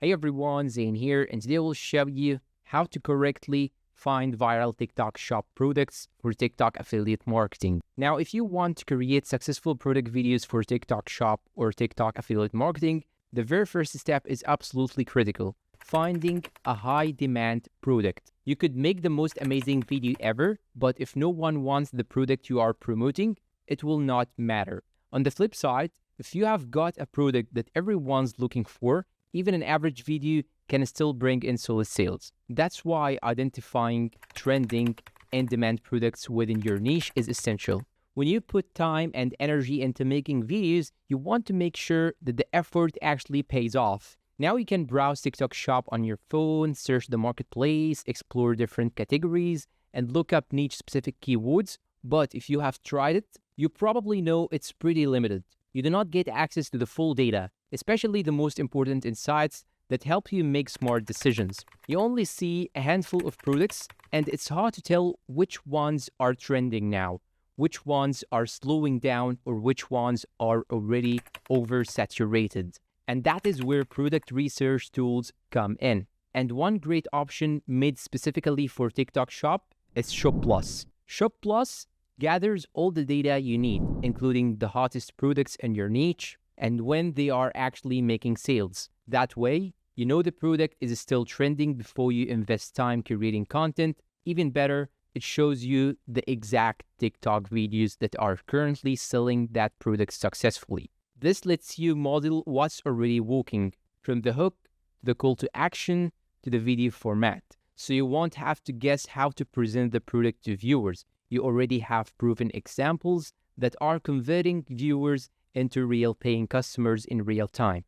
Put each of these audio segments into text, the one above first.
Hey everyone, Zane here, and today we'll show you how to correctly find viral TikTok shop products for TikTok affiliate marketing. Now, if you want to create successful product videos for TikTok shop or TikTok affiliate marketing, the very first step is absolutely critical: finding a high demand product. You could make the most amazing video ever, but if no one wants the product you are promoting, it will not matter. On the flip side, if you have got a product that everyone's looking for, even an average video can still bring in solid sales. That's why identifying trending and demand products within your niche is essential. When you put time and energy into making videos, you want to make sure that the effort actually pays off. Now you can browse TikTok shop on your phone, search the marketplace, explore different categories, and look up niche specific keywords. But if you have tried it, you probably know it's pretty limited. You do not get access to the full data, especially the most important insights that help you make smart decisions. You only see a handful of products, and it's hard to tell which ones are trending now, which ones are slowing down, or which ones are already oversaturated. And that is where product research tools come in. And one great option made specifically for TikTok Shop is Shoplus. Shoplus gathers all the data you need, including the hottest products in your niche and when they are actually making sales. That way, you know the product is still trending before you invest time creating content. Even better, it shows you the exact TikTok videos that are currently selling that product successfully. This lets you model what's already working, from the hook, to the call to action, to the video format. So you won't have to guess how to present the product to viewers. You already have proven examples that are converting viewers into real paying customers in real time.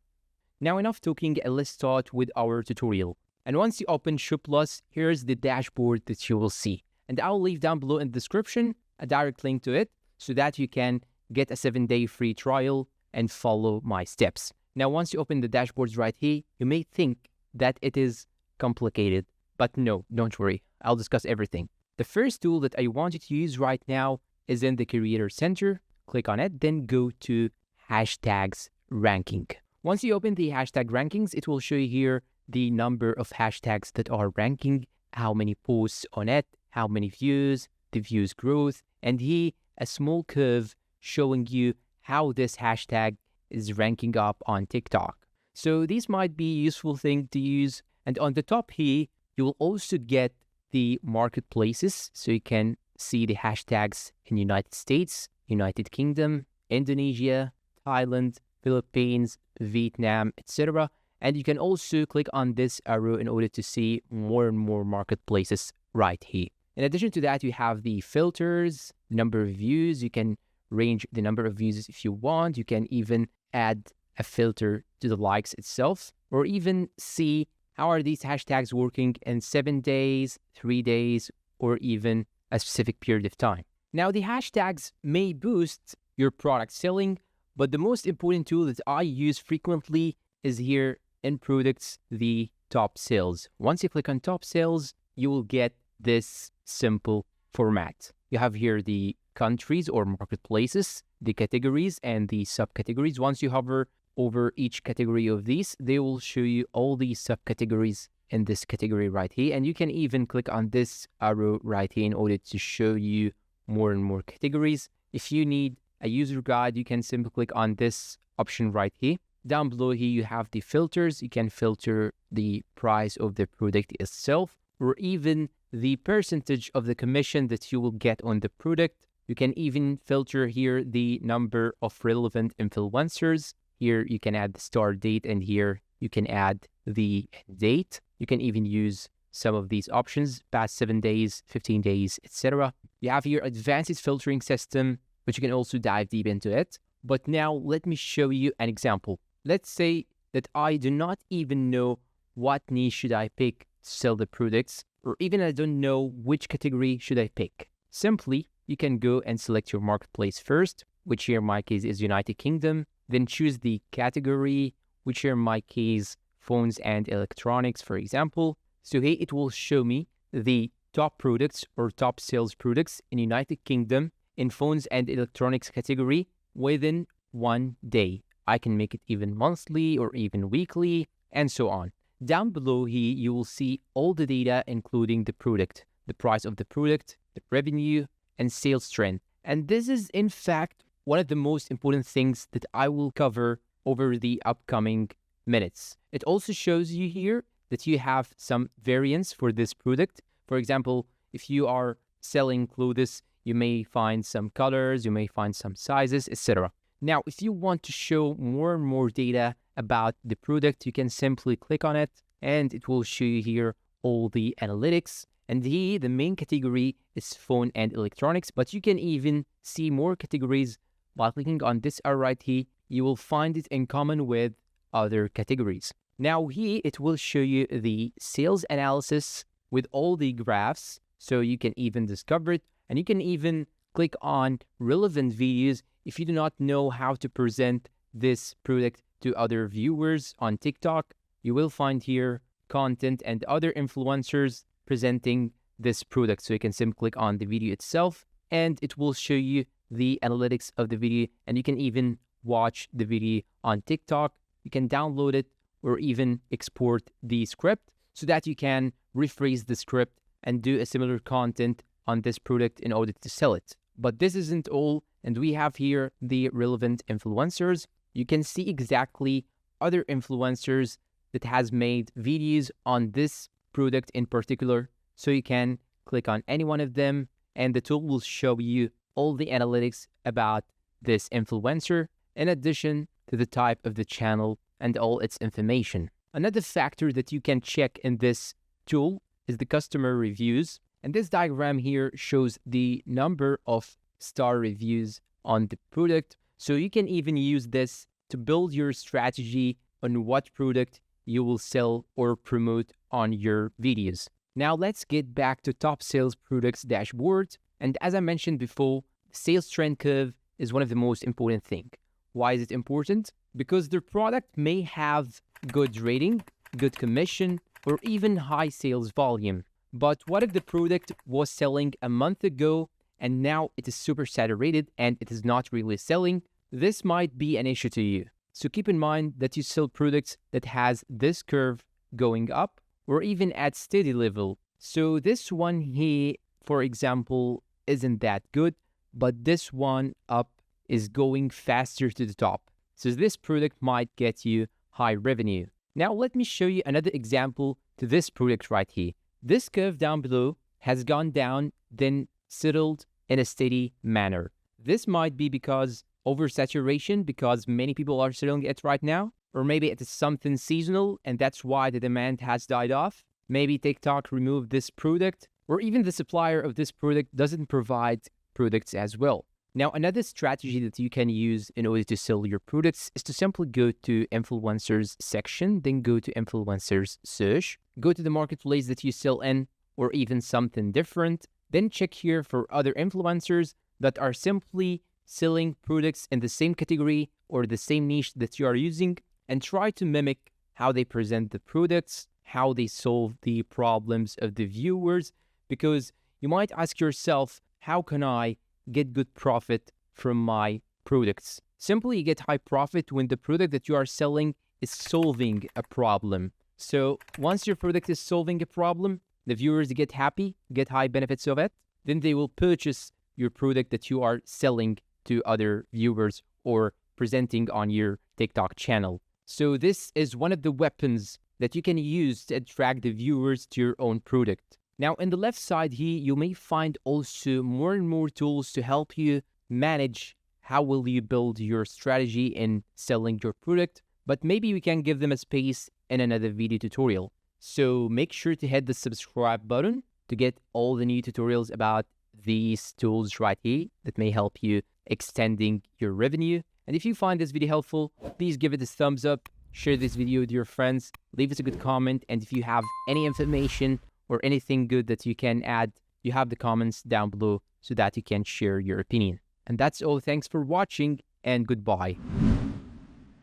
Now enough talking, and let's start with our tutorial. And once you open Shoplus, here's the dashboard that you will see. And I'll leave down below in the description a direct link to it so that you can get a 7-day free trial and follow my steps. Now once you open the dashboards right here, you may think that it is complicated, but no, don't worry, I'll discuss everything. The first tool that I want you to use right now is in the Creator Center. Click on it, then go to Hashtags Ranking. Once you open the hashtag rankings, it will show you here the number of hashtags that are ranking, how many posts on it, how many views, the views growth, and here a small curve showing you how this hashtag is ranking up on TikTok. So these might be a useful thing to use. And on the top here, you will also get the marketplaces, so you can see the hashtags in United States, United Kingdom, Indonesia, Thailand, Philippines, Vietnam, etc. And you can also click on this arrow in order to see more and more marketplaces right here. In addition to that, you have the filters, number of views. You can range the number of views if you want. You can even add a filter to the likes itself, or even see how are these hashtags working in 7 days, 3 days, or even a specific period of time. Now, the hashtags may boost your product selling, but the most important tool that I use frequently is here in products, the top sales. Once you click on top sales, you will get this simple format. You have here the countries or marketplaces, the categories, and the subcategories. Once you hover over each category of these, they will show you all the subcategories in this category right here. And you can even click on this arrow right here in order to show you more and more categories. If you need a user guide, you can simply click on this option right here. Down below here, you have the filters. You can filter the price of the product itself, or even the percentage of the commission that you will get on the product. You can even filter here the number of relevant influencers. Here you can add the start date, and here you can add the date. You can even use some of these options, past 7 days, 15 days, etc. You have here advanced filtering system, but you can also dive deep into it. But now let me show you an example. Let's say that I do not even know what niche should I pick to sell the products, or even I don't know which category should I pick. Simply, you can go and select your marketplace first, which here in my case is United Kingdom. Then choose the category, which here in my case, phones and electronics, for example. So here it will show me the top products or top sales products in United Kingdom in phones and electronics category within 1 day. I can make it even monthly or even weekly and so on. Down below here, you will see all the data, including the product, the price of the product, the revenue, and sales trend. And this is, in fact, one of the most important things that I will cover over the upcoming minutes. It also shows you here that you have some variance for this product. For example, if you are selling clothes, you may find some colors, you may find some sizes, etc. Now, if you want to show more and more data about the product, you can simply click on it and it will show you here all the analytics. And here, the main category is phone and electronics, but you can even see more categories by clicking on this arrow right here. You will find it in common with other categories. Now here, it will show you the sales analysis with all the graphs, so you can even discover it, and you can even click on relevant videos if you do not know how to present this product to other viewers on TikTok. You will find here content and other influencers presenting this product. So you can simply click on the video itself and it will show you the analytics of the video, and you can even watch the video on TikTok. You can download it or even export the script so that you can rephrase the script and do a similar content on this product in order to sell it. But this isn't all, and we have here the relevant influencers. You can see exactly other influencers that has made videos on this product in particular. So you can click on any one of them and the tool will show you all the analytics about this influencer, in addition to the type of the channel and all its information. Another factor that you can check in this tool is the customer reviews. And this diagram here shows the number of star reviews on the product. So you can even use this to build your strategy on what product you will sell or promote on your videos. Now let's get back to top sales products dashboard. And as I mentioned before, the sales trend curve is one of the most important things. Why is it important? Because the product may have good rating, good commission, or even high sales volume. But what if the product was selling a month ago and now it is super saturated and it is not really selling? This might be an issue to you. So keep in mind that you sell products that has this curve going up or even at steady level. So this one here, for example, isn't that good, but this one up is going faster to the top. So this product might get you high revenue. Now let me show you another example to this product right here. This curve down below has gone down, then settled in a steady manner. This might be because oversaturation, because many people are selling it right now, or maybe it is something seasonal and that's why the demand has died off. Maybe TikTok removed this product, or even the supplier of this product doesn't provide products as well. Now, another strategy that you can use in order to sell your products is to simply go to influencers section, then go to influencers search, go to the marketplace that you sell in, or even something different. Then check here for other influencers that are simply selling products in the same category or the same niche that you are using, and try to mimic how they present the products, how they solve the problems of the viewers, because you might ask yourself, how can I get good profit from my products? Simply, you get high profit when the product that you are selling is solving a problem. So once your product is solving a problem, the viewers get happy, get high benefits of it, then they will purchase your product that you are selling to other viewers or presenting on your TikTok channel. So this is one of the weapons that you can use to attract the viewers to your own product. Now, in the left side here, you may find also more and more tools to help you manage how will you build your strategy in selling your product, but maybe we can give them a space in another video tutorial. So make sure to hit the subscribe button to get all the new tutorials about these tools right here that may help you extending your revenue. And if you find this video helpful, please give it a thumbs up, share this video with your friends, leave us a good comment, and if you have any information or anything good that you can add, you have the comments down below so that you can share your opinion. And that's all. Thanks for watching and goodbye.